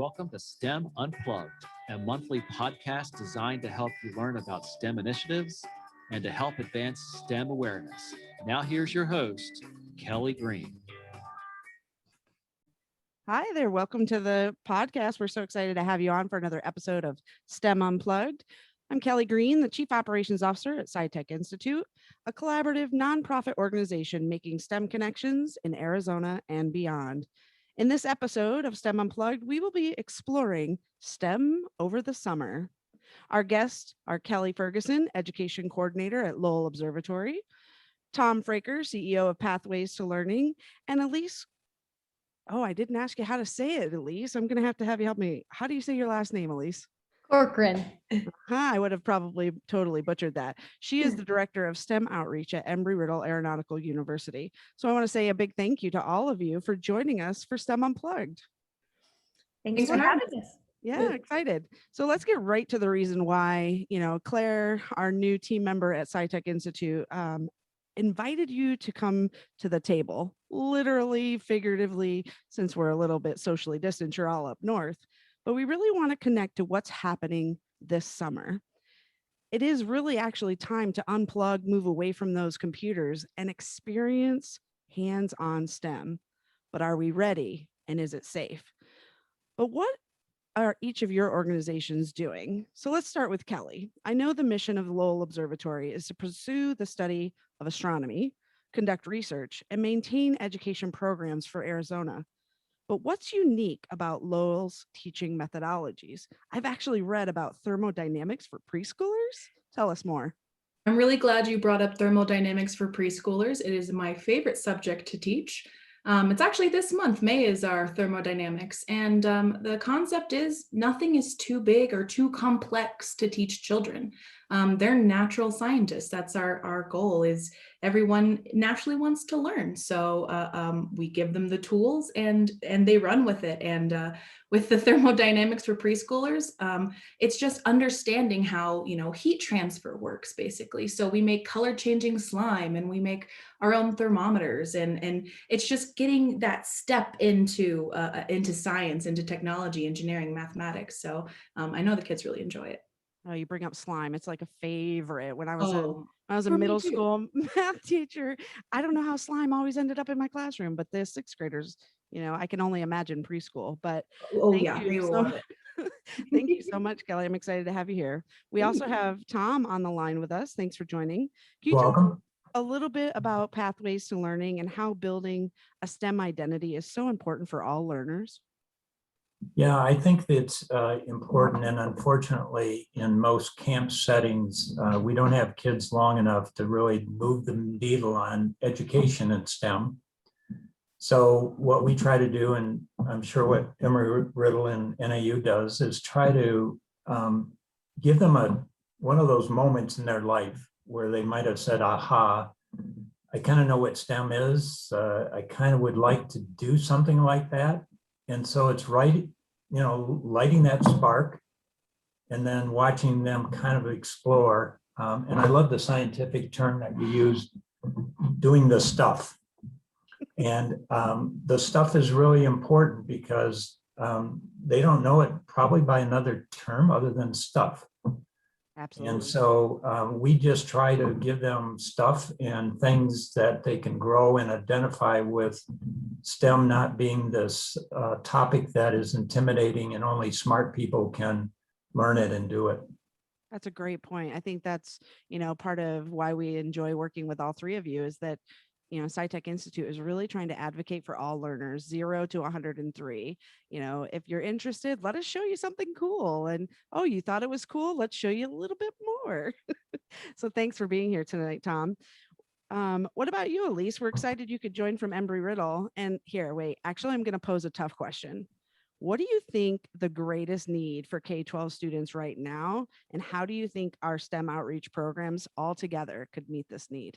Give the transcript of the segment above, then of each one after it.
Welcome to STEM Unplugged, a monthly podcast designed to help you learn about STEM initiatives and to help advance STEM awareness. Now here's your host, Kelly Green. Hi there. Welcome to the podcast. We're so excited to have you on for another episode of STEM Unplugged. I'm Kelly Green, the Chief Operations Officer at SciTech Institute, a collaborative nonprofit organization making STEM connections in Arizona and beyond. In this episode of STEM Unplugged, we will be exploring STEM over the summer. Our guests are Kelly Ferguson, Education Coordinator at Lowell Observatory, Tom Fraker, CEO of Pathways to Learning, and Elise. Oh, I didn't ask you how to say it, Elise. I'm going to have you help me. How do you say your last name, Elise? Corcoran. I would have probably totally butchered that. She is the director of STEM outreach at Embry-Riddle Aeronautical University. So I want to say a big thank you to all of you for joining us for STEM Unplugged. Thanks for having us. Yeah, excited. So let's get right to the reason why, Claire, our new team member at SciTech Institute, invited you to come to the table, literally, figuratively, since we're a little bit socially distant, you're all up north. But we really want to connect to what's happening this summer. It is really actually time to unplug, move away from those computers and experience hands-on STEM. But are we ready? And is it safe? But what are each of your organizations doing? So let's start with Kelly. I know the mission of the Lowell Observatory is to pursue the study of astronomy, conduct research, and maintain education programs for Arizona. But what's unique about Lowell's teaching methodologies? I've actually read about thermodynamics for preschoolers. Tell us more. I'm really glad you brought up thermodynamics for preschoolers. It is my favorite subject to teach. It's actually this month. May is our thermodynamics. And the concept is nothing is too big or too complex to teach children. They're natural scientists. That's our goal, is everyone naturally wants to learn. So we give them the tools and they run with it. And with the thermodynamics for preschoolers, it's just understanding how, heat transfer works, basically. So we make color changing slime and we make our own thermometers, and it's just getting that step into science, into technology, engineering, mathematics. So I know the kids really enjoy it. Oh, you bring up slime. It's like a favorite. When I was a for me middle too. school math teacher, I don't know how slime always ended up in my classroom, but the sixth graders, I can only imagine preschool. But thank Yeah, you they so love it. thank you so much, Kelly. I'm excited to have you here. We also have Tom on the line with us. Thanks for joining. Can you tell Welcome. a little bit about Pathways to Learning and how building a STEM identity is so important for all learners? Yeah, I think it's important, and unfortunately, in most camp settings, we don't have kids long enough to really move the needle on education in STEM. So what we try to do, and I'm sure what Embry-Riddle and NAU does, is try to give them one of those moments in their life where they might have said, aha, I kind of know what STEM is. I kind of would like to do something like that. And so it's right, lighting that spark and then watching them kind of explore. And I love the scientific term that you used, doing the stuff. And the stuff is really important because they don't know it probably by another term other than stuff. Absolutely. And so we just try to give them stuff and things that they can grow and identify with, STEM not being this topic that is intimidating and only smart people can learn it and do it. That's a great point. I think that's, part of why we enjoy working with all three of you is that, SciTech Institute is really trying to advocate for all learners, 0 to 103. If you're interested, let us show you something cool. And, oh, you thought it was cool? Let's show you a little bit more. So thanks for being here tonight, Tom. What about you, Elise? We're excited you could join from Embry-Riddle. And here, wait, actually, I'm going to pose a tough question. What do you think the greatest need for K-12 students right now? And how do you think our STEM outreach programs all together could meet this need?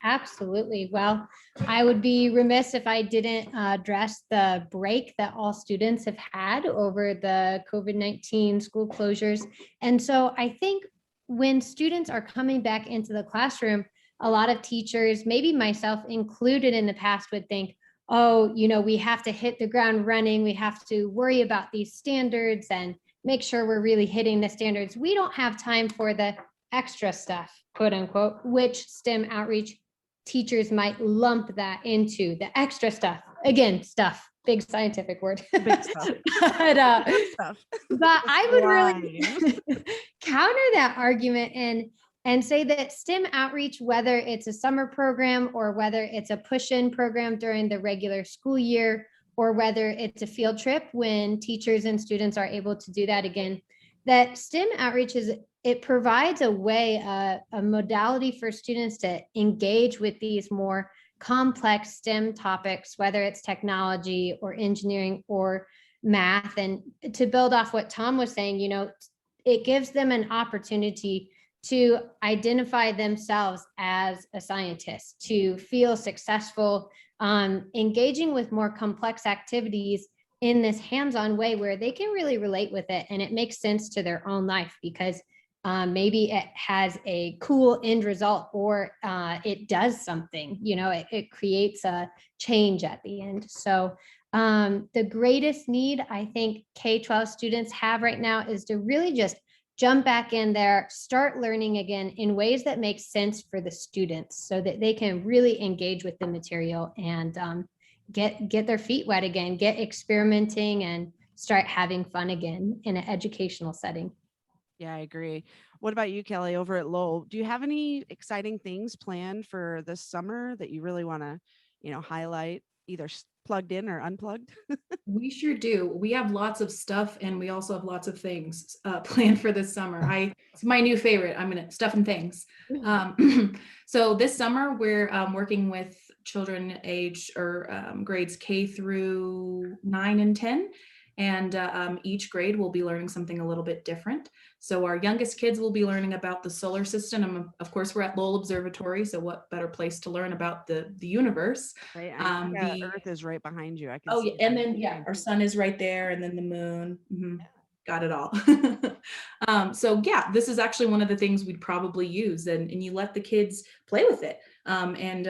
Absolutely. Well, I would be remiss if I didn't address the break that all students have had over the COVID-19 school closures. And so I think when students are coming back into the classroom, a lot of teachers, maybe myself included in the past, would think, oh, we have to hit the ground running. We have to worry about these standards and make sure we're really hitting the standards. We don't have time for the extra stuff, quote unquote, which STEM outreach teachers might lump that into the extra stuff. Again, stuff, big scientific word. Big stuff. but, Stuff. but I would really counter that argument and say that STEM outreach, whether it's a summer program or whether it's a push-in program during the regular school year, or whether it's a field trip when teachers and students are able to do that again, that STEM outreach it provides a way, a modality for students to engage with these more complex STEM topics, whether it's technology or engineering or math. And to build off what Tom was saying, it gives them an opportunity to identify themselves as a scientist, to feel successful, engaging with more complex activities in this hands-on way where they can really relate with it and it makes sense to their own life, because maybe it has a cool end result, or it does something, it creates a change at the end. So the greatest need I think K-12 students have right now is to really just jump back in there, start learning again in ways that make sense for the students so that they can really engage with the material and get their feet wet again, get experimenting and start having fun again in an educational setting. Yeah, I agree. What about you, Kelly, over at Lowell? Do you have any exciting things planned for this summer that you really want to, highlight, either plugged in or unplugged? We sure do. We have lots of stuff, and we also have lots of things planned for this summer. It's my new favorite. I'm gonna stuff and things. So this summer we're working with children age or grades K through 9 and 10. And each grade will be learning something a little bit different. So our youngest kids will be learning about the solar system. And of course, we're at Lowell Observatory. So what better place to learn about the universe? Right. Earth is right behind you. I can Oh, see yeah. And that. then, our sun is right there. And then the moon. Got it all. So yeah, this is actually one of the things we'd probably use, and you let the kids play with it and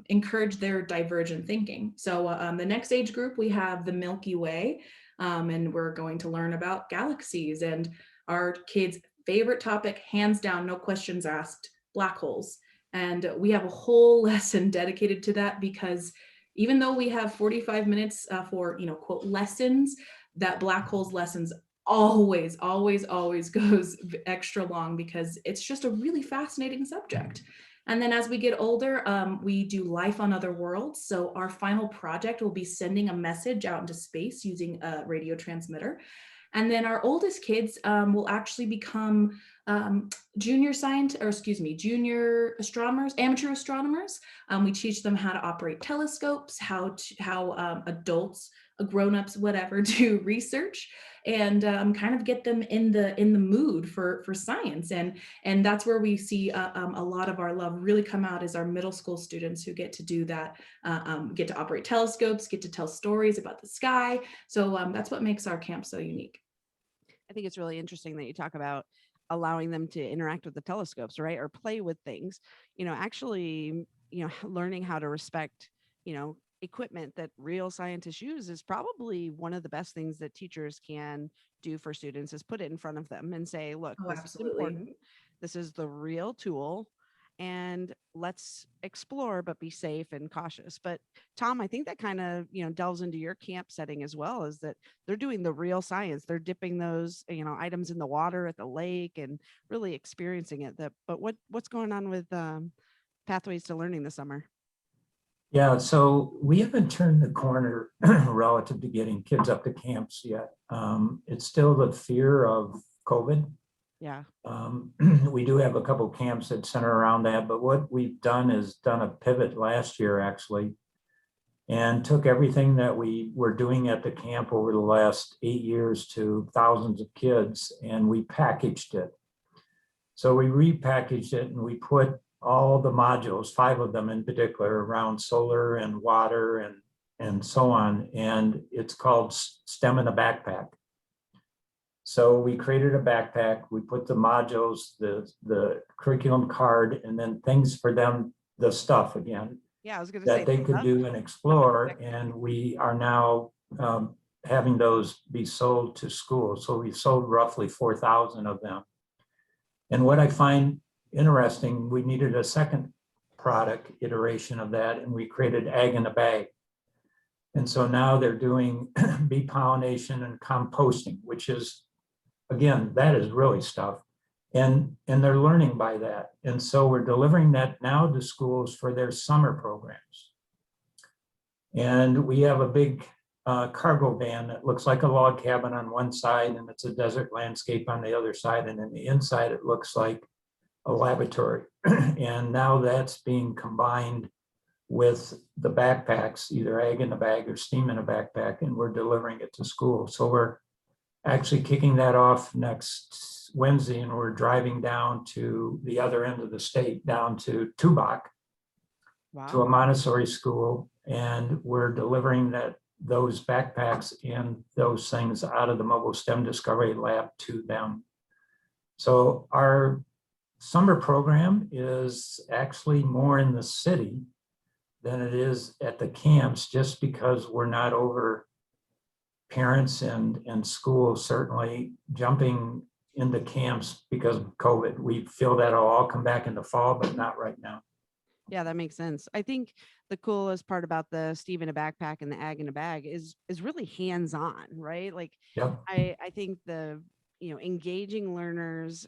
encourage their divergent thinking. So the next age group, we have the Milky Way, and we're going to learn about galaxies, and our kids' favorite topic, hands down, no questions asked, black holes. And we have a whole lesson dedicated to that, because even though we have 45 minutes for, quote, lessons, that black holes lessons always goes extra long, because it's just a really fascinating subject. And then as we get older, we do life on other worlds. So our final project will be sending a message out into space using a radio transmitter. And then our oldest kids will actually become junior astronomers, amateur astronomers. We teach them how to operate telescopes, how adults, grown-ups, whatever, do research, and kind of get them in the mood for science. And that's where we see a lot of our love really come out, is our middle school students who get to do that, get to operate telescopes, get to tell stories about the sky. So that's what makes our camp so unique. I think it's really interesting that you talk about allowing them to interact with the telescopes, right? Or play with things, actually, learning how to respect, equipment that real scientists use is probably one of the best things that teachers can do for students, is put it in front of them and say, look, this is important. This is the real tool. And let's explore, but be safe and cautious. But Tom, I think that kind of, delves into your camp setting as well, is that they're doing the real science. They're dipping those, items in the water at the lake and really experiencing it. But what's going on with Pathways to Learning this summer? Yeah, so we haven't turned the corner relative to getting kids up to camps yet. It's still the fear of COVID. Yeah. We do have a couple camps that center around that, but what we've done is done a pivot last year, actually, and took everything that we were doing at the camp over the last 8 years to thousands of kids, and we packaged it. So we repackaged it and we put all the modules, 5 of them in particular, around solar and water and so on. And it's called STEM in a Backpack. So we created a backpack, we put the modules, the curriculum card, and then things for them, the stuff again, Yeah, I was going to say that they could do and explore. And we are now having those be sold to schools. So we've sold roughly 4,000 of them. And what I find interesting, we needed a second product iteration of that, and we created Ag in a Bag. And so now they're doing bee pollination and composting, which is, again, that is really stuff. And they're learning by that. And so we're delivering that now to schools for their summer programs. And we have a big cargo van that looks like a log cabin on one side, and it's a desert landscape on the other side. And in the inside, it looks like a laboratory. And now that's being combined with the backpacks, either Ag in a Bag or Steam in a Backpack, and we're delivering it to school. So we're actually kicking that off next Wednesday, and we're driving down to the other end of the state, down to Tubac, to a Montessori school, and we're delivering those backpacks and those things out of the Mobile STEM Discovery Lab to them. So our summer program is actually more in the city than it is at the camps, just because we're not over parents and schools certainly jumping into camps because of COVID. We feel that'll all come back in the fall, but not right now. Yeah, that makes sense. I think the coolest part about the Steve in a Backpack and the Ag in a Bag is really hands-on, right? Like, Yep. I think the, engaging learners,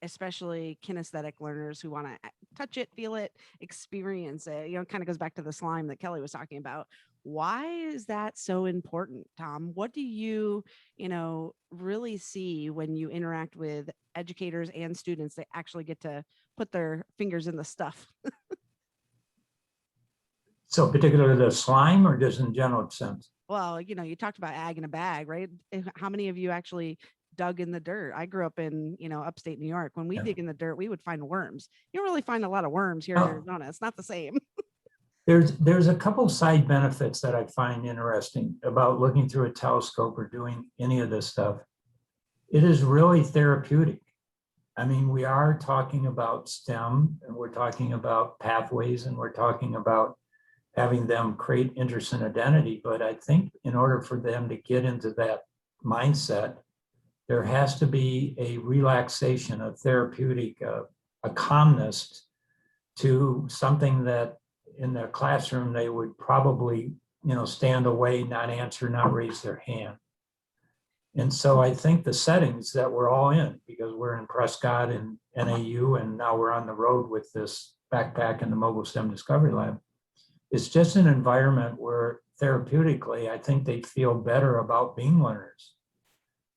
especially kinesthetic learners who want to touch it, feel it, experience it, kind of goes back to the slime that Kelly was talking about. Why is that so important, Tom? What do you, really see when you interact with educators and students that actually get to put their fingers in the stuff? So particularly the slime, or just in general sense? Well, you talked about Ag in a Bag, right? How many of you actually dug in the dirt? I grew up in, upstate New York. When we dig in the dirt, we would find worms. You don't really find a lot of worms here in Arizona. It's not the same. There's a couple side benefits that I find interesting about looking through a telescope or doing any of this stuff. It is really therapeutic. I mean, we are talking about STEM, and we're talking about pathways, and we're talking about having them create interest and identity. But I think in order for them to get into that mindset, there has to be a relaxation, a therapeutic, a calmness to something that in their classroom they would probably, stand away, not answer, not raise their hand. And so I think the settings that we're all in, because we're in Prescott and NAU, and now we're on the road with this backpack and the Mobile STEM Discovery Lab, it's just an environment where therapeutically, I think they feel better about being learners.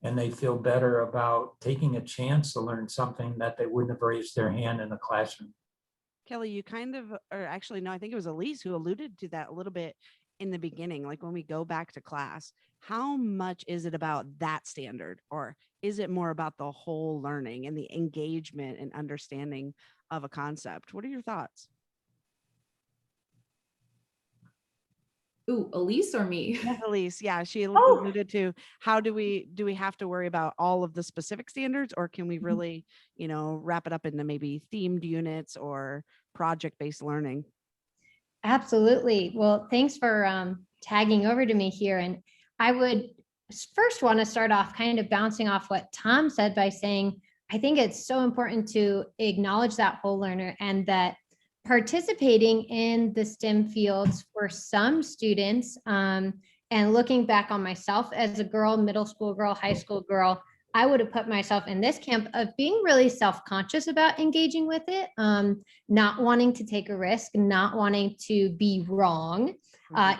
And they feel better about taking a chance to learn something that they wouldn't have raised their hand in the classroom. Kelly, you kind of, or actually, no, I think it was Elise who alluded to that a little bit in the beginning. Like when we go back to class, how much is it about that standard, or is it more about the whole learning and the engagement and understanding of a concept? What are your thoughts? Ooh, Elise or me? Elise, yeah, she alluded to how do we have to worry about all of the specific standards, or can we really, wrap it up into maybe themed units or project-based learning? Absolutely. Well, thanks for tagging over to me here. And I would first want to start off kind of bouncing off what Tom said by saying, I think it's so important to acknowledge that whole learner, and that participating in the STEM fields for some students, and looking back on myself as a girl, middle school girl, high school girl, I would have put myself in this camp of being really self-conscious about engaging with it, not wanting to take a risk, not wanting to be wrong.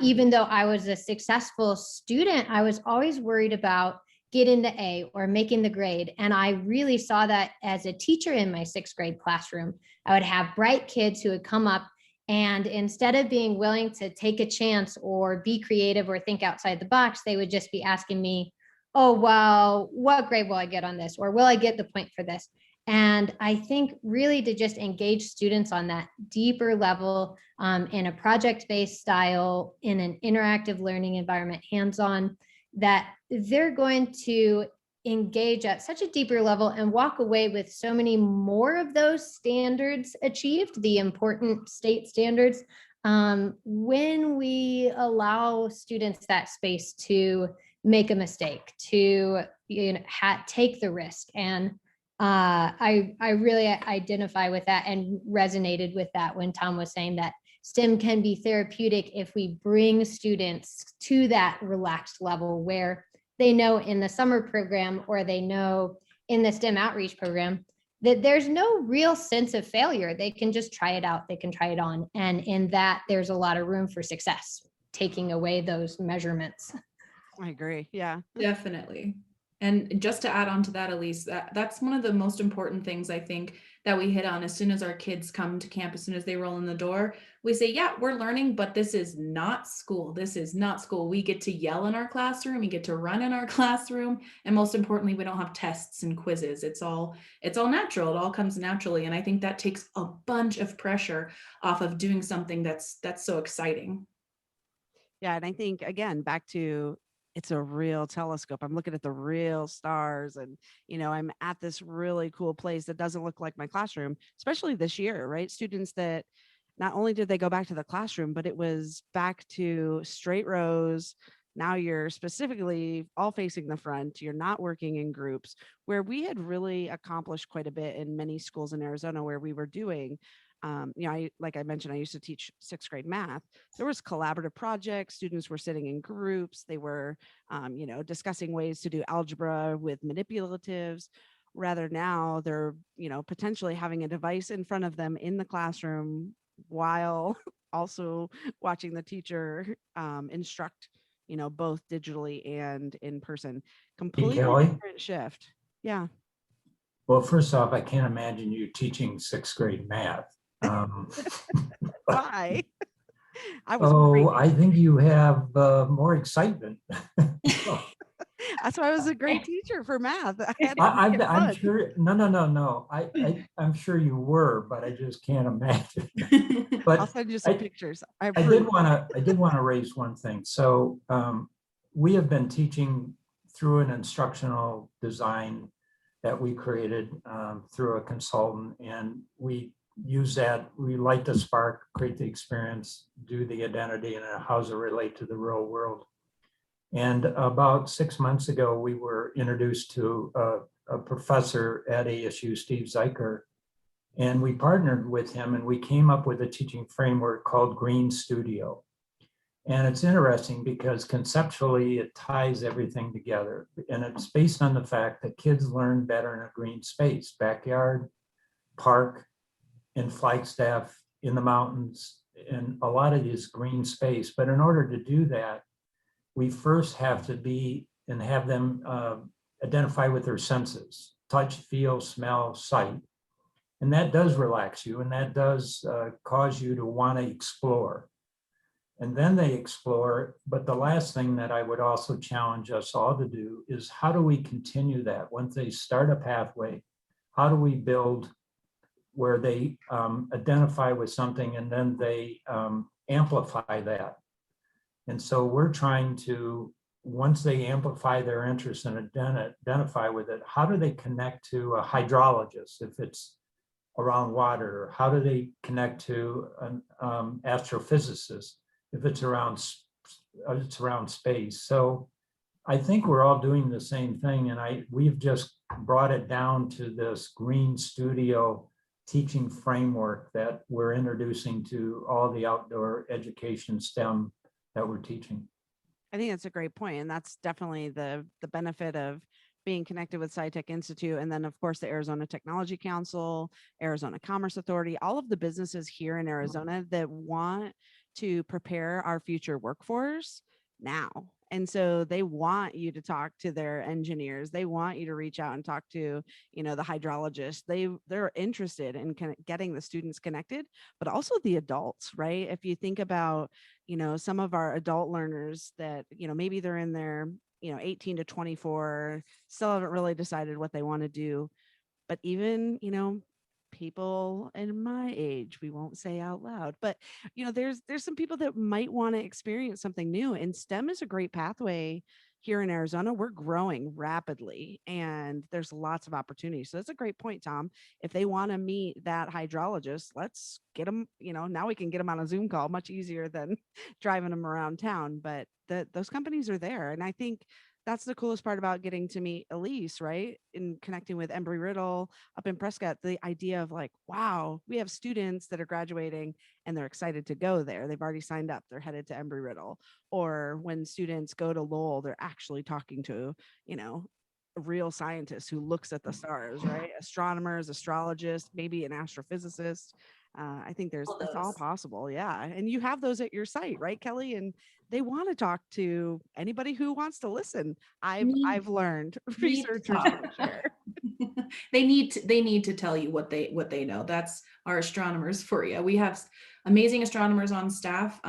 Even though I was a successful student, I was always worried about getting the A or making the grade. And I really saw that as a teacher in my 6th grade classroom. I would have bright kids who would come up, and instead of being willing to take a chance or be creative or think outside the box, they would just be asking me, oh, well, what grade will I get on this? Or will I get the point for this? And I think really to just engage students on that deeper level, in a project-based style, in an interactive learning environment, hands-on, that they're going to engage at such a deeper level and walk away with so many more of those standards achieved, the important state standards, when we allow students that space to make a mistake, to take the risk. And I really identify with that and resonated with that when Tom was saying that STEM can be therapeutic if we bring students to that relaxed level where they know in the summer program or they know in the STEM outreach program that there's no real sense of failure. They can just try it out. They can try it on. And in that, there's a lot of room for success, taking away those measurements. I agree. Yeah. Definitely. And just to add on to that, Elise, that's one of the most important things I think that we hit on as soon as our kids come to camp, as soon as they roll in the door, we say, yeah, we're learning, but this is not school. This is not school. We get to yell in our classroom. We get to run in our classroom. And most importantly, we don't have tests and quizzes. It's all natural. It all comes naturally. And I think that takes a bunch of pressure off of doing something that's so exciting. Yeah. And I think, again, back to it's a real telescope. I'm looking at the real stars and, I'm at this really cool place that doesn't look like my classroom, especially this year, right? Students that not only did they go back to the classroom, but it was back to straight rows. Now you're specifically all facing the front. You're not working in groups, where we had really accomplished quite a bit in many schools in Arizona where we were doing like I mentioned, I used to teach sixth grade math. There was collaborative projects. Students were sitting in groups. They were, discussing ways to do algebra with manipulatives. Rather now they're, potentially having a device in front of them in the classroom while also watching the teacher instruct, both digitally and in person. Completely Kelly? different shift. Yeah. Well, first off, I can't imagine you teaching sixth grade math. Why? I was a great I think you have more excitement. That's why I was a great teacher for math. I'm sure. No. I'm sure you were, but I just can't imagine. But I'll send you some pictures. I did want to raise one thing. So we have been teaching through an instructional design that we created through a consultant, and we use that. We light the spark, create the experience, do the identity, and how does it relate to the real world. And about 6 months ago, we were introduced to a professor at ASU, Steve Zeiker, and we partnered with him and we came up with a teaching framework called Green Studio. And it's interesting because conceptually it ties everything together. And it's based on the fact that kids learn better in a green space, backyard, park, in Flagstaff, in the mountains, in a lot of this green space. But in order to do that, we first have to be and have them identify with their senses, touch, feel, smell, sight. And that does relax you, and that does cause you to want to explore. And then they explore. But the last thing that I would also challenge us all to do is how do we continue that? Once they start a pathway, how do we build where they identify with something and then they amplify that? And so we're trying to, once they amplify their interest and identify with it, how do they connect to a hydrologist if it's around water? Or how do they connect to an astrophysicist if it's around space? So I think we're all doing the same thing, and we've just brought it down to this Green Studio teaching framework that we're introducing to all the outdoor education STEM that we're teaching. I think that's a great point. And that's definitely the benefit of being connected with SciTech Institute. And then of course the Arizona Technology Council, Arizona Commerce Authority, all of the businesses here in Arizona that want to prepare our future workforce now. And so they want you to talk to their engineers. They want you to reach out and talk to, the hydrologist. They're interested in getting the students connected, but also the adults, right? If you think about, some of our adult learners that, maybe they're in their, 18 to 24, still haven't really decided what they want to do. But even, people in my age, we won't say out loud, but there's some people that might want to experience something new, and STEM is a great pathway here in Arizona, we're growing rapidly and there's lots of opportunities. So that's a great point, Tom. If they want to meet that hydrologist, let's get them, now we can get them on a Zoom call much easier than driving them around town. But those companies are there. And I think that's the coolest part about getting to meet Elise, right? In connecting with Embry Riddle up in Prescott, the idea of like, wow, we have students that are graduating and they're excited to go there. They've already signed up. They're headed to Embry Riddle. Or when students go to Lowell, they're actually talking to, a real scientist who looks at the stars, right? Astronomers, astrologists, maybe an astrophysicist. I think All it's all those. possible. Yeah. And you have those at your site, right, Kelly? And they want to talk to anybody who wants to listen. Need I've learned need to researchers talk. want to share. They need to tell you what they know. That's our astronomers for you. We have amazing astronomers on staff.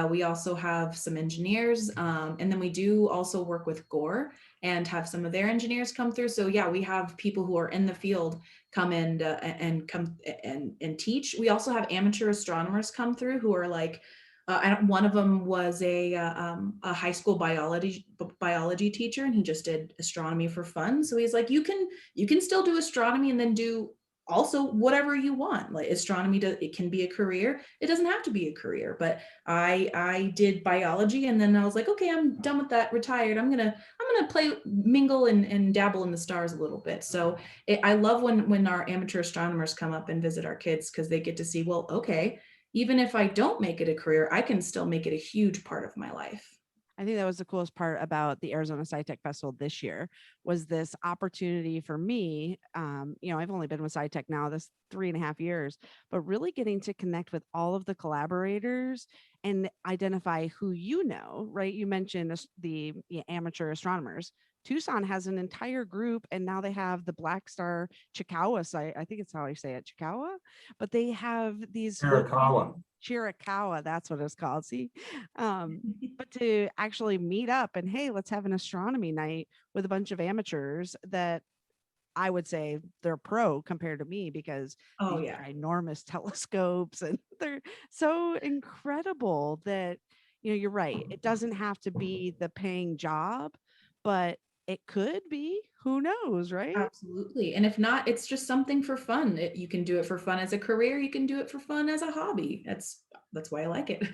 We also have some engineers, and then we do also work with Gore and have some of their engineers come through. So yeah, we have people who are in the field come and come and teach. We also have amateur astronomers come through who are like, one of them was a high school biology teacher, and he just did astronomy for fun. So he's like, you can still do astronomy and then do also whatever you want. Like astronomy, it can be a career. It doesn't have to be a career. But I did biology, and then I was like, okay, I'm done with that. Retired. I'm gonna play, mingle, and dabble in the stars a little bit. So I love when our amateur astronomers come up and visit our kids, because they get to see, well, okay, even if I don't make it a career, I can still make it a huge part of my life. I think that was the coolest part about the Arizona SciTech Festival this year was this opportunity for me. I've only been with SciTech now this 3.5 years, but really getting to connect with all of the collaborators and identify who right? You mentioned the amateur astronomers. Tucson has an entire group, and now they have the Black Star Chickawa site. I think it's how I say it, Chickawa, but they have these Arakawa. Chiricahua, that's what it's called. See, but to actually meet up and hey, let's have an astronomy night with a bunch of amateurs that I would say they're pro compared to me because Oh these yeah. ginormous telescopes and they're so incredible that, you're right. It doesn't have to be the paying job, but it could be. Who knows, right? Absolutely. And if not, it's just something for fun. You can do it for fun as a career. You can do it for fun as a hobby. That's why I like it.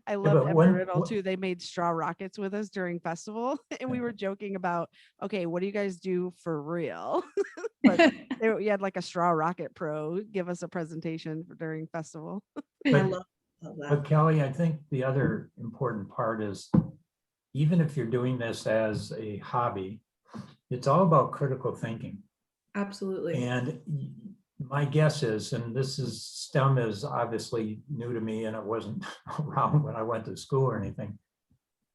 I Yeah, loved but Embry when, Riddle too. They made straw rockets with us during festival, and we were joking about, okay, what do you guys do for real? But you had like a straw rocket pro give us a presentation during festival. I but, love that. but Kelly, I think the other important part is even if you're doing this as a hobby, it's all about critical thinking. Absolutely. And my guess is, and STEM is obviously new to me and it wasn't around when I went to school or anything.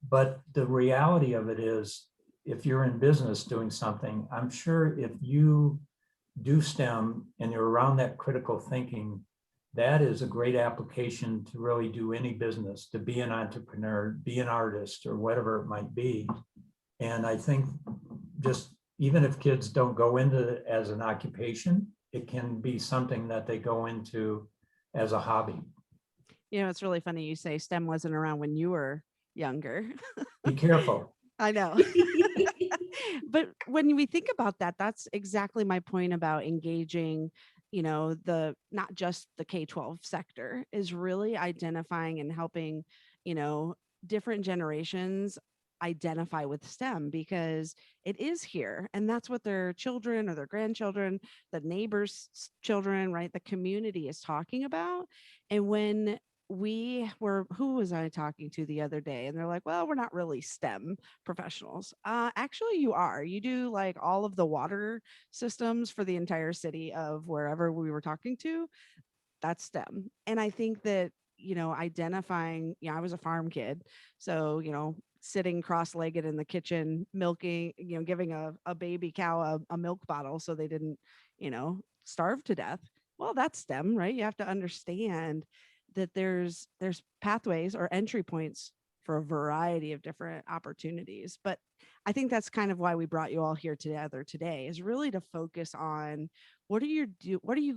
But the reality of it is, if you're in business doing something, I'm sure if you do STEM and you're around that critical thinking, that is a great application to really do any business, to be an entrepreneur, be an artist, or whatever it might be. And I think just even if kids don't go into it as an occupation, it can be something that they go into as a hobby. It's really funny you say STEM wasn't around when you were younger. Be careful. I know. But when we think about that, that's exactly my point about engaging, the not just the K-12 sector is really identifying and helping, different generations identify with STEM because it is here and that's what their children or their grandchildren, the neighbors' children, right? The community is talking about. And when who was I talking to the other day? And they're like, well, we're not really STEM professionals. Actually, you are. You do like all of the water systems for the entire city of wherever we were talking to. That's STEM. And I think that, identifying, I was a farm kid. So, sitting cross-legged in the kitchen, milking, giving a baby cow a milk bottle so they didn't, starve to death. Well, that's STEM, right? You have to understand that there's pathways or entry points for a variety of different opportunities. But I think that's kind of why we brought you all here together today, is really to focus on what are you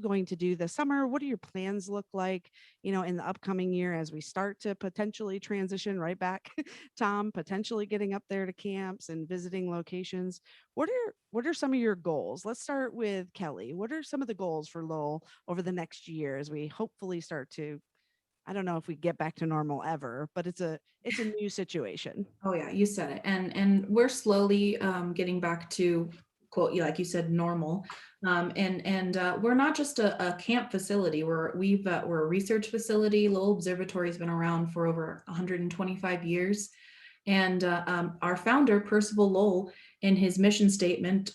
going to do this summer? What do your plans look like, in the upcoming year as we start to potentially transition right back, Tom, potentially getting up there to camps and visiting locations. What are some of your goals? Let's start with Kelly. What are some of the goals for Lowell over the next year as we hopefully start to, I don't know if we get back to normal ever, but it's a new situation. Oh yeah, you said it. And we're slowly getting back to, quote, like you said, normal. And we're not just a camp facility. We're a research facility. Lowell Observatory has been around for over 125 years. And our founder, Percival Lowell, in his mission statement,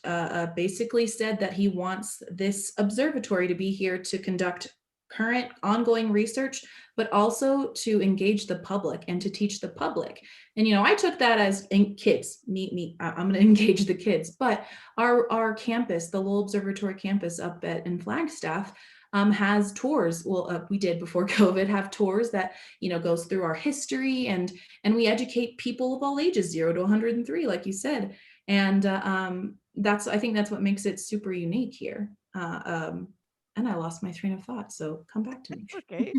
basically said that he wants this observatory to be here to conduct current ongoing research, but also to engage the public and to teach the public. And, I took that as kids, I'm going to engage the kids, but our campus, the Lowell Observatory campus up in Flagstaff, has tours. Well, we did before COVID have tours that, goes through our history, and we educate people of all ages, 0 to 103, like you said. And I think that's what makes it super unique here. And I lost my train of thought, so come back to me. Okay.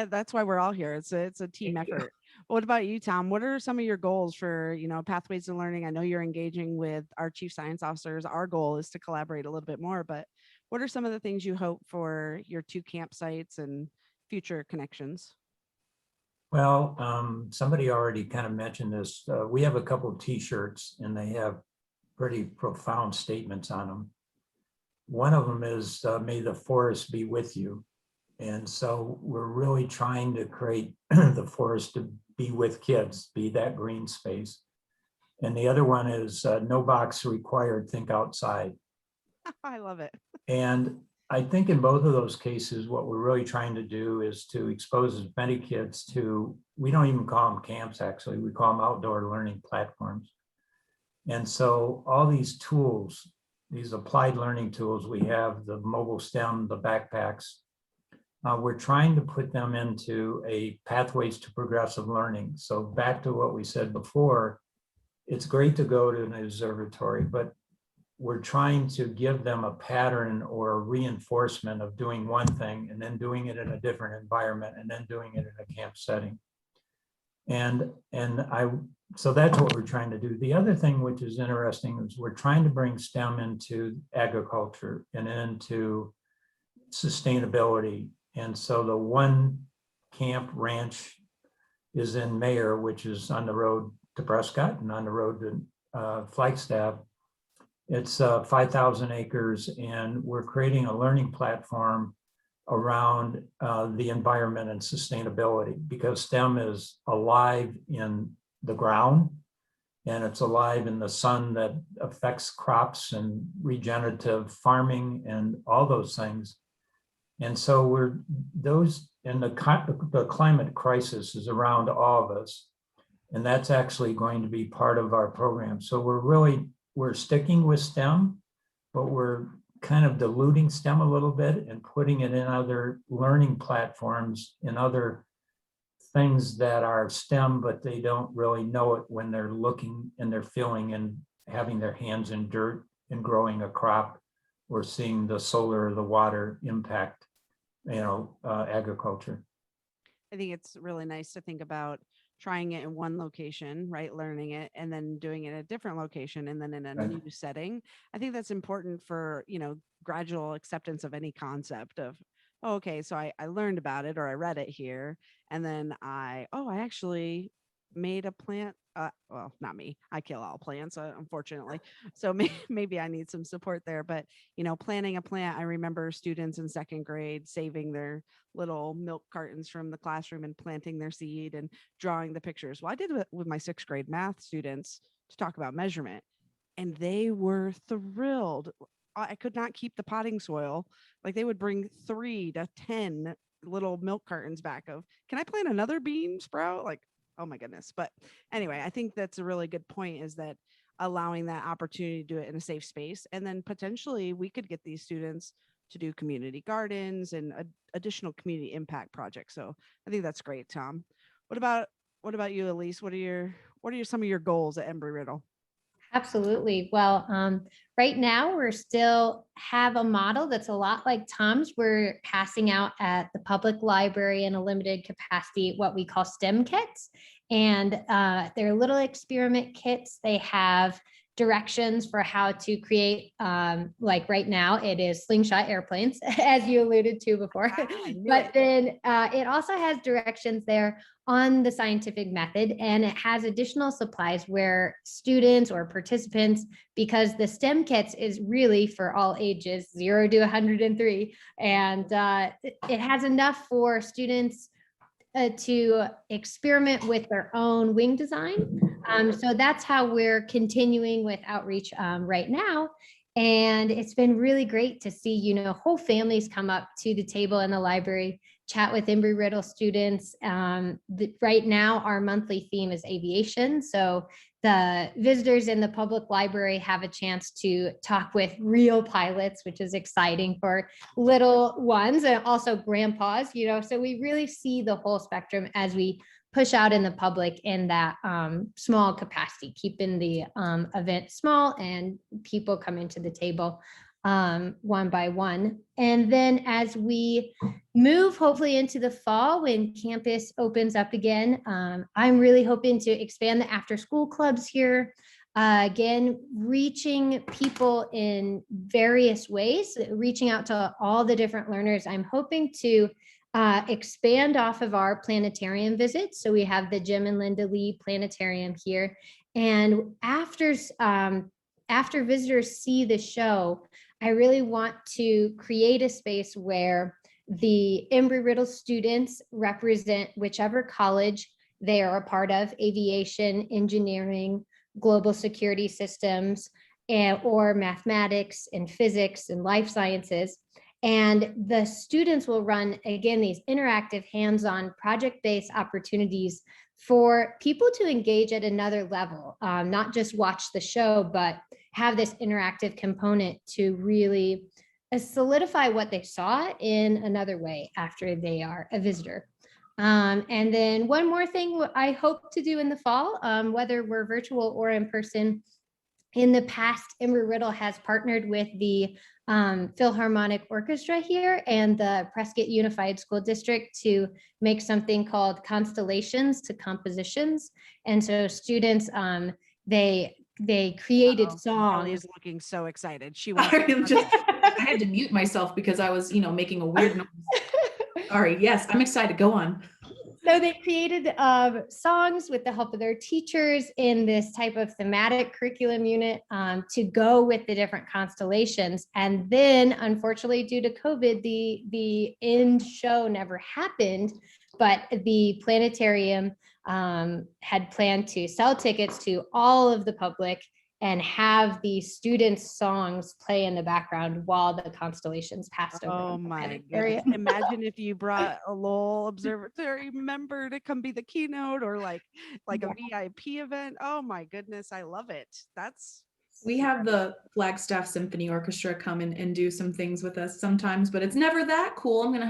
That's why we're all here. It's a team Thank you. effort. What about you, Tom? What are some of your goals for, Pathways to Learning? I know you're engaging with our chief science officers. Our goal is to collaborate a little bit more, but what are some of the things you hope for your 2 campsites and future connections? Well, somebody already kind of mentioned this. We have a couple of T-shirts and they have pretty profound statements on them. One of them is, may the forest be with you. And so we're really trying to create the forest to be with kids, be that green space. And the other one is, no box required, think outside. I love it. And I think in both of those cases, what we're really trying to do is to expose as many kids to, we don't even call them camps, actually, we call them outdoor learning platforms. And so all these tools, these applied learning tools, we have the mobile STEM, the backpacks, we're trying to put them into a pathways to progressive learning. So back to what we said before, it's great to go to an observatory, but we're trying to give them a pattern or a reinforcement of doing one thing and then doing it in a different environment and then doing it in a camp setting. So that's what we're trying to do. The other thing which is interesting is we're trying to bring STEM into agriculture and into sustainability. And so the one camp ranch is in Mayer, which is on the road to Prescott and on the road to Flagstaff. It's 5,000 acres, and we're creating a learning platform around the environment and sustainability, because STEM is alive in the ground and it's alive in the sun that affects crops and regenerative farming and all those things. And so the climate crisis is around all of us, and that's actually going to be part of our program. So we're sticking with STEM, but we're kind of diluting STEM a little bit and putting it in other learning platforms, in other things that are STEM, but they don't really know it when they're looking and they're feeling and having their hands in dirt and growing a crop or seeing the solar or the water impact, agriculture. I think it's really nice to think about trying it in one location, right? Learning it and then doing it in a different location and then in a Right. new setting. I think that's important for, gradual acceptance of any concept of, oh, okay, so I learned about it or I read it here. And then I actually made a plant. Well, not me. I kill all plants, unfortunately. So maybe I need some support there. But, planting a plant, I remember students in 2nd grade saving their little milk cartons from the classroom and planting their seed and drawing the pictures. Well, I did it with my 6th grade math students to talk about measurement, and they were thrilled. I could not keep the potting soil. Like, they would bring 3 to 10 little milk cartons back of, can I plant another bean sprout? Like, oh my goodness. But anyway, I think that's a really good point, is that allowing that opportunity to do it in a safe space. And then potentially we could get these students to do community gardens and additional community impact projects. So I think that's great, Tom. What about What about you, Elise? What are some of your goals at Embry-Riddle? Absolutely. Well, right now we're still have a model that's a lot like Tom's. We're passing out at the public library in a limited capacity, what we call STEM kits. And they're little experiment kits. They have directions for how to create, like right now, it is slingshot airplanes, as you alluded to before. But then it also has directions there on the scientific method, and it has additional supplies where students or participants, because the STEM kits is really for all ages, 0 to 103, and it has enough for students to experiment with their own wing design. So that's how we're continuing with outreach right now. And it's been really great to see, whole families come up to the table in the library, chat with Embry-Riddle students. Right now, our monthly theme is aviation. So the visitors in the public library have a chance to talk with real pilots, which is exciting for little ones and also grandpas, so we really see the whole spectrum as we push out in the public in that small capacity, keeping the event small and people come into the table one by one. And then as we move hopefully into the fall when campus opens up again, I'm really hoping to expand the after school clubs here. Again, reaching people in various ways, reaching out to all the different learners. I'm hoping to expand off of our planetarium visits. So we have the Jim and Linda Lee Planetarium here. And after visitors see the show, I really want to create a space where the Embry-Riddle students represent whichever college they are a part of, aviation, engineering, global security systems, or mathematics and physics and life sciences. And the students will run, again, these interactive hands-on project-based opportunities for people to engage at another level, not just watch the show, but have this interactive component to really solidify what they saw in another way after they are a visitor. And then one more thing I hope to do in the fall, whether we're virtual or in person. In the past, Embry-Riddle has partnered with the Philharmonic Orchestra here and the Prescott Unified School District to make something called Constellations to Compositions. And so students, they created songs. Kelly is looking so excited. She I wants had to mute myself because I was, making a weird noise. Sorry. Yes, I'm excited. Go on. So they created songs with the help of their teachers in this type of thematic curriculum unit to go with the different constellations. And then, unfortunately, due to COVID, the end show never happened, but the planetarium had planned to sell tickets to all of the public and have the students' songs play in the background while the constellations passed over. Oh my goodness. Imagine if you brought a Lowell Observatory member to come be the keynote or like a VIP event. Oh my goodness. I love it. We have the Flagstaff Symphony Orchestra come and do some things with us sometimes, but it's never that cool. I'm gonna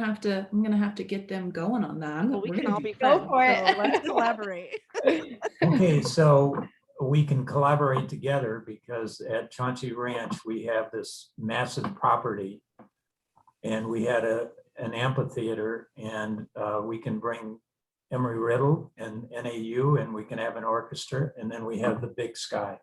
have to get them going on that. Well, we can all be Go friends. for it. So let's collaborate. Okay, so we can collaborate together because at Chauncey Ranch, we have this massive property and we had an amphitheater and we can bring Embry-Riddle and NAU and we can have an orchestra and then we have the big sky.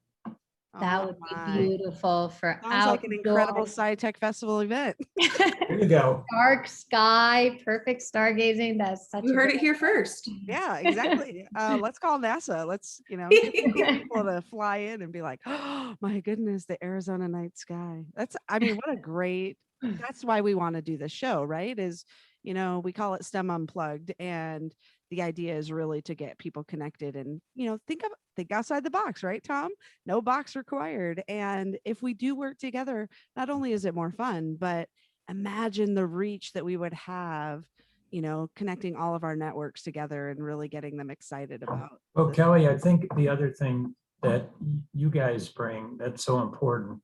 That Oh would my. be beautiful for Sounds like an incredible outdoor. Sci-Tech Festival event. There you go. Dark sky, perfect stargazing. That's such You a heard good it here first. Yeah, exactly. Let's call NASA. Let's, get people to fly in and be like, oh my goodness, the Arizona night sky. That's why we want to do the show, right? Is, we call it STEM Unplugged. And the idea is really to get people connected and, think outside the box, right, Tom? No box required. And if we do work together, not only is it more fun, but imagine the reach that we would have, connecting all of our networks together and really getting them excited about. Well, Kelly, I think the other thing that you guys bring that's so important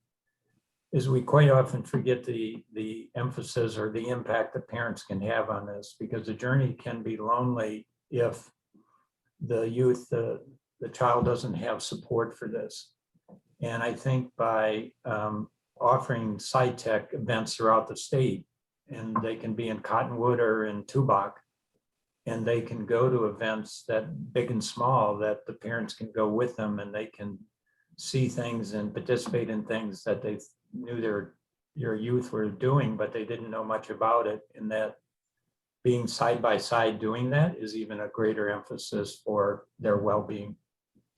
is we quite often forget the emphasis or the impact that parents can have on this because the journey can be lonely if the youth, the child doesn't have support for this. And I think by offering SciTech events throughout the state, and they can be in Cottonwood or in Tubac, and they can go to events that big and small, that the parents can go with them and they can see things and participate in things that they knew your youth were doing, but they didn't know much about it. And that being side by side doing that is even a greater emphasis for their well-being.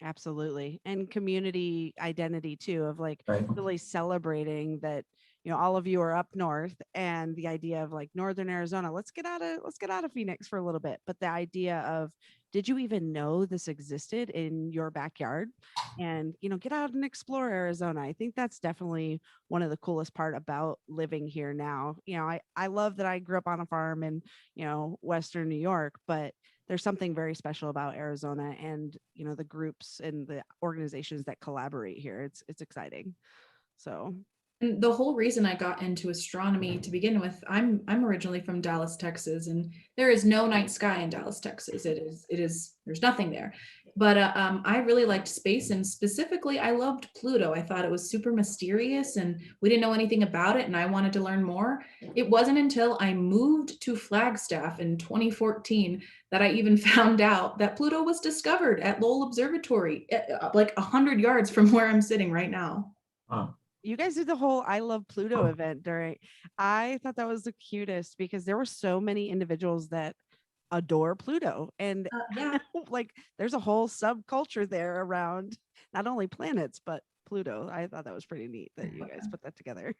Absolutely. And community identity too, of like Right. really celebrating that, all of you are up north, and the idea of like Northern Arizona, let's get out of Phoenix for a little bit. But the idea of, did you even know this existed in your backyard? And, get out and explore Arizona. I think that's definitely one of the coolest part about living here now. I love that I grew up on a farm in, Western New York, but there's something very special about Arizona and, the groups and the organizations that collaborate here. It's exciting. So. And the whole reason I got into astronomy to begin with, I'm originally from Dallas, Texas, and there is no night sky in Dallas, Texas. There's nothing there. But I really liked space, and specifically I loved Pluto. I thought it was super mysterious and we didn't know anything about it, and I wanted to learn more. It wasn't until I moved to Flagstaff in 2014 that I even found out that Pluto was discovered at Lowell Observatory, like 100 yards from where I'm sitting right now. You guys did the whole I Love Pluto event I thought that was the cutest, because there were so many individuals that adore Pluto, and Yeah. like there's a whole subculture there around not only planets but Pluto. I thought that was pretty neat that you guys put that together.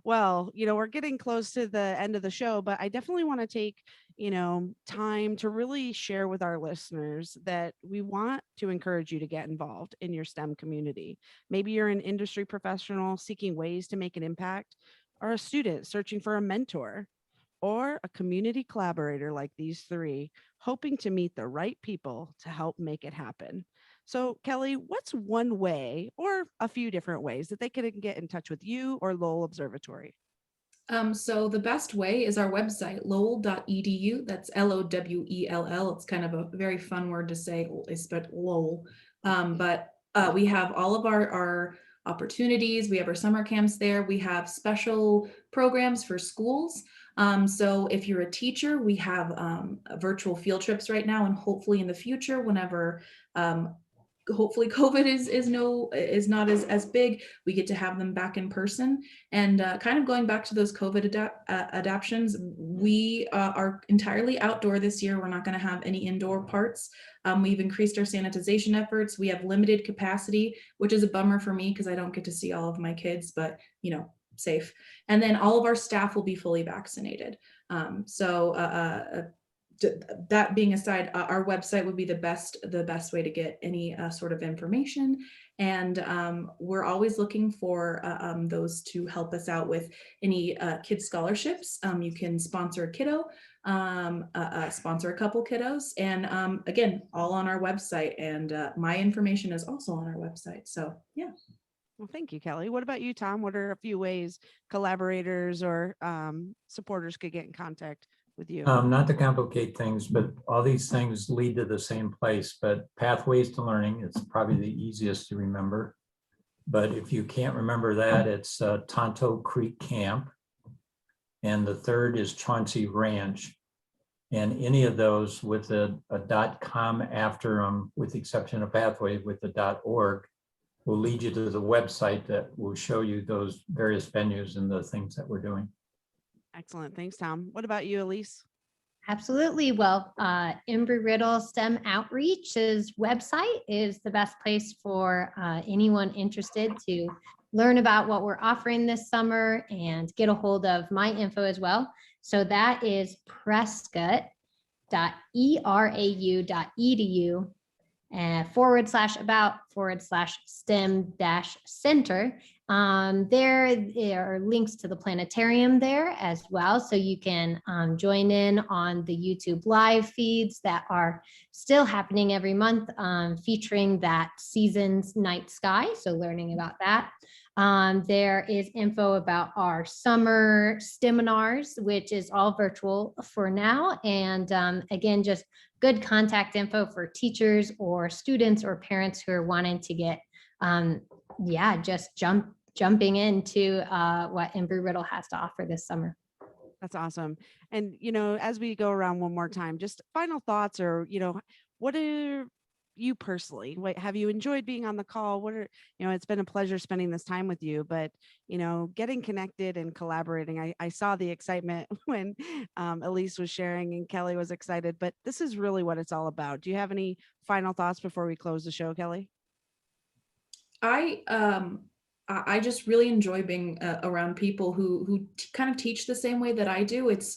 Well, we're getting close to the end of the show, but I definitely want to take, time to really share with our listeners that we want to encourage you to get involved in your STEM community. Maybe you're an industry professional seeking ways to make an impact, or a student searching for a mentor, or a community collaborator like these three, hoping to meet the right people to help make it happen. So, Kelly, what's one way or a few different ways that they can get in touch with you or Lowell Observatory? So the best way is our website, lowell.edu. That's Lowell. It's kind of a very fun word to say, but Lowell. But we have all of our opportunities. We have our summer camps there. We have special programs for schools. So if you're a teacher, we have virtual field trips right now, and hopefully in the future, whenever hopefully COVID is not as big, we get to have them back in person. And kind of going back to those COVID adaptions, we are entirely outdoor this year. We're not going to have any indoor parts. We've increased our sanitization efforts. We have limited capacity, which is a bummer for me because I don't get to see all of my kids, but safe. And then all of our staff will be fully vaccinated. That being aside, our website would be the best way to get any sort of information. And we're always looking for those to help us out with any kids scholarships. You can sponsor a kiddo, sponsor a couple kiddos, and again, all on our website. And my information is also on our website. So yeah. Well, thank you, Kelly. What about you, Tom? What are a few ways collaborators or supporters could get in contact with you? Not to complicate things, but all these things lead to the same place. But Pathways to Learning is probably the easiest to remember. But if you can't remember that, it's Tonto Creek Camp. And the third is Chauncey Ranch. And any of those with a .com after them, with the exception of Pathway, with the .org, will lead you to the website that will show you those various venues and the things that we're doing. Excellent. Thanks, Tom. What about you, Elise? Absolutely. Well, Embry-Riddle STEM Outreach's website is the best place for anyone interested to learn about what we're offering this summer and get a hold of my info as well. So that is prescott.erau.edu /about/STEM-center. There are links to the planetarium there as well. So you can join in on the YouTube live feeds that are still happening every month, featuring that season's night sky. So learning about that. There is info about our summer seminars, which is all virtual for now. And again, just good contact info for teachers or students or parents who are wanting to get, just jumping into what Embry-Riddle has to offer this summer. That's awesome. And, as we go around one more time, just final thoughts or, what are you personally, have you enjoyed being on the call? It's been a pleasure spending this time with you, but, getting connected and collaborating. I saw the excitement when Elise was sharing and Kelly was excited, but this is really what it's all about. Do you have any final thoughts before we close the show, Kelly? I just really enjoy being around people who kind of teach the same way that I do. It's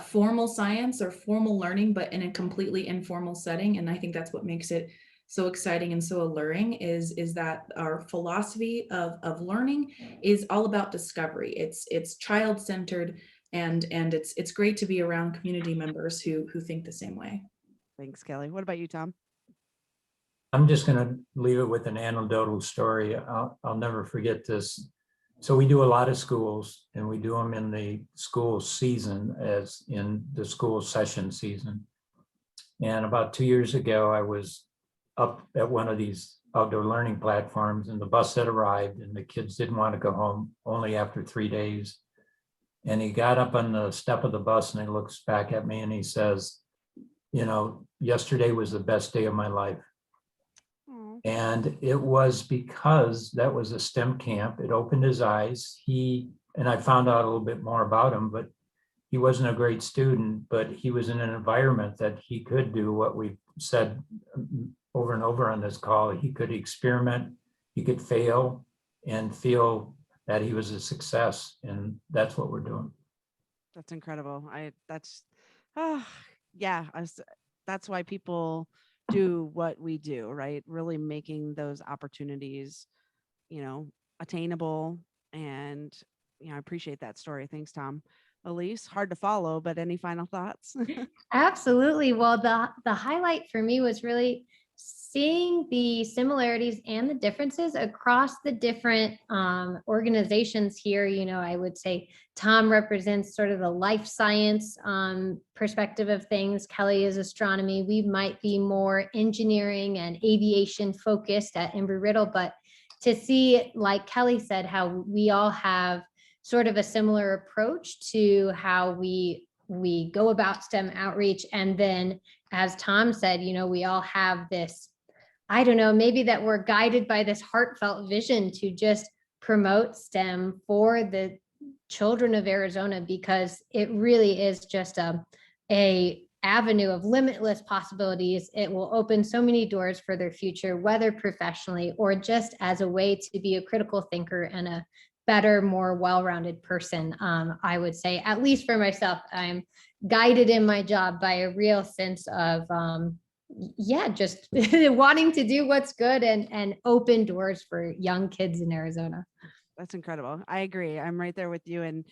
formal science or formal learning, but in a completely informal setting. And I think that's what makes it so exciting and so alluring is that our philosophy of learning is all about discovery. It's child-centered, and it's great to be around community members who think the same way. Thanks, Kelly. What about you, Tom? I'm just going to leave it with an anecdotal story. I'll never forget this. So we do a lot of schools, and we do them in the school season, as in the school session season. And about 2 years ago, I was up at one of these outdoor learning platforms, and the bus had arrived, and the kids didn't want to go home only after 3 days. And he got up on the step of the bus and he looks back at me and he says, yesterday was the best day of my life. And it was because that was a STEM camp. It opened his eyes. And I found out a little bit more about him, but he wasn't a great student, but he was in an environment that he could do what we've said over and over on this call. He could experiment, he could fail and feel that he was a success. And that's what we're doing. That's incredible. That's why people do what we do, right? Really making those opportunities, attainable. And, I appreciate that story. Thanks, Tom. Elise, hard to follow, but any final thoughts? Absolutely. Well, the highlight for me was really seeing the similarities and the differences across the different organizations here. I would say Tom represents sort of the life science perspective of things. Kelly is astronomy. We might be more engineering and aviation focused at Embry-Riddle, but to see, like Kelly said, how we all have sort of a similar approach to how we go about STEM outreach. And then, as Tom said, we all have this, I don't know, maybe that we're guided by this heartfelt vision to just promote STEM for the children of Arizona, because it really is just a avenue of limitless possibilities. It will open so many doors for their future, whether professionally or just as a way to be a critical thinker and a better, more well-rounded person. I would say, at least for myself, I'm guided in my job by a real sense of, just wanting to do what's good and open doors for young kids in Arizona. That's incredible. I agree. I'm right there with you. And,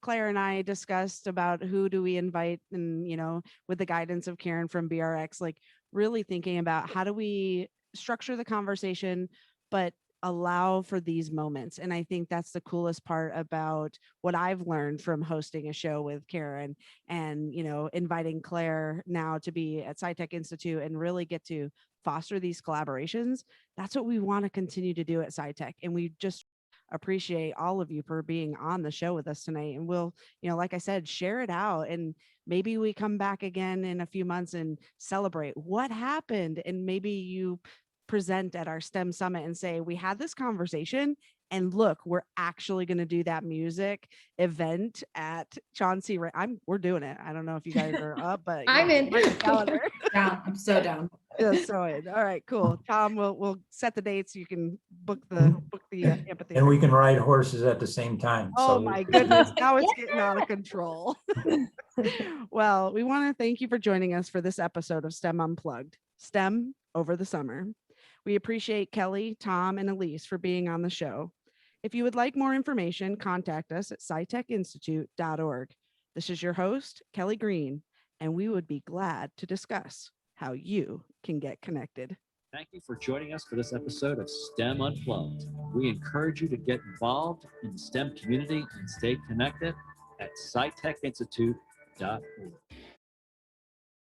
Claire and I discussed about who do we invite, and, with the guidance of Karen from BRX, like really thinking about how do we structure the conversation, but allow for these moments. And I think that's the coolest part about what I've learned from hosting a show with Karen and, inviting Claire now to be at SciTech Institute and really get to foster these collaborations. That's what we want to continue to do at SciTech. And we just appreciate all of you for being on the show with us tonight. And we'll, like I said, share it out, and maybe we come back again in a few months and celebrate what happened. And maybe you present at our STEM summit and say, we had this conversation, and look, we're actually going to do that music event at Chauncey. We're doing it. I don't know if you guys are up, but I'm in. Calendar. Down. I'm so down. Yeah, so in. All right, cool. Tom, we'll set the dates. You can book the amphitheater. And we can ride horses at the same time. Oh my goodness, now it's getting out of control. Well, we want to thank you for joining us for this episode of STEM Unplugged, STEM over the summer. We appreciate Kelly, Tom, and Elise for being on the show. If you would like more information, contact us at scitechinstitute.org. This is your host, Kelly Green, and we would be glad to discuss how you can get connected. Thank you for joining us for this episode of STEM Unplugged. We encourage you to get involved in the STEM community and stay connected at scitechinstitute.org.